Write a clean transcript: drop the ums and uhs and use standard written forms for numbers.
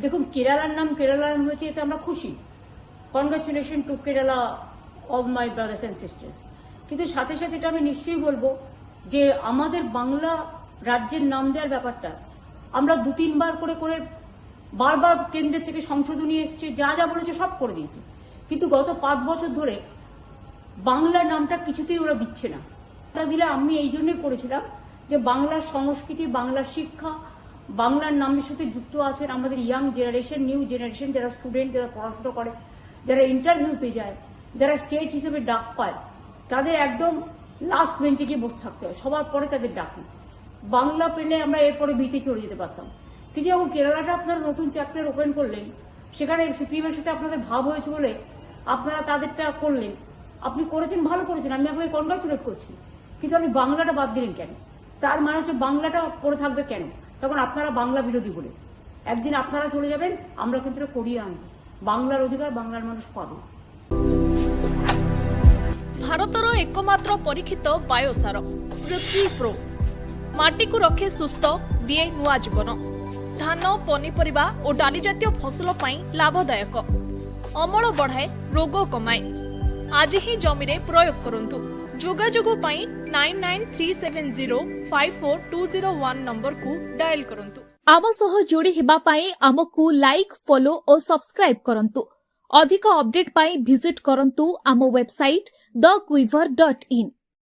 দেখুন, কেরালার নাম হয়েছে, এতে আমরা খুশি। Congratulation two Kerala of my brothers and sisters. কিন্তু সাথে সাথে এটা আমি নিশ্চয়ই বলবো যে আমাদের বাংলা রাজ্যের নাম দেওয়ার ব্যাপারটা আমরা 2-3 বার করে বারবার কেন্দ্রের থেকে সংশোধনী এসছে, যা যা বলেছে সব করে দিয়েছে। কিন্তু গত 5 বছর ধরে বাংলা নামটা কিছুতেই ওরা দিচ্ছে না। ওরা দিলে আমি এই জন্যই করেছিলাম যে বাংলার সংস্কৃতি, বাংলার শিক্ষা, বাংলার নামের সাথে যুক্ত আছেন আমাদের ইয়াং জেনারেশন, নিউ জেনারেশন, যারা স্টুডেন্ট, যারা পড়াশোনা করে, যারা ইন্টারভিউতে যায়, যারা স্টেট হিসেবে ডাক পায়, তাদের একদম লাস্ট বেঞ্চে গিয়ে বসে থাকতে হয়, সবার পরে তাদের ডাকি। বাংলা পেলে আমরা এরপরে বিতে চলে যেতে পারতাম। কিন্তু যখন কেরালাটা আপনারা নতুন চ্যাপ্টার ওপেন করলেন, সেখানে সিপিএমের সাথে আপনাদের ভাব হয়েছে বলে আপনারা তাদেরটা করলেন। আপনি করেছেন, ভালো করেছেন, আমি আপনাকে কনগ্রাচুলেট করছি। কিন্তু আপনি বাংলাটা বাদ দিলেন কেন? তার মানে হচ্ছে বাংলাটা পড়ে থাকবে কেন? তখন আপনারা বাংলা বিরোধী বলে। একদিন আপনারা চলে যাবেন, আমরা কিন্তু এটা করিয়ে আনবো। বাংলার অধিকার বাংলার মানুষ পাবে। भारतर एकमात्र परीक्षित बायोसार पृथ्वी प्रो माटी को रखे सुस्थ दिए नुआ जीवन। धान, पनीपरिबा और डाली जातीय फसल पाई लाभदायक, अमल बढ़ाए, रोग कमाए। आज ही जमी रे प्रयोग करंतु। जोगाजोग पाई 9937054201 नंबर को डायल करंतु। आम सह जोड़ी हेबा पाई आमकु लाइक, फॉलो और सब्सक्राइब करंतु। अधिक अपडेट पाई विजिट करंतु आम वेबसाइट thequiver.in।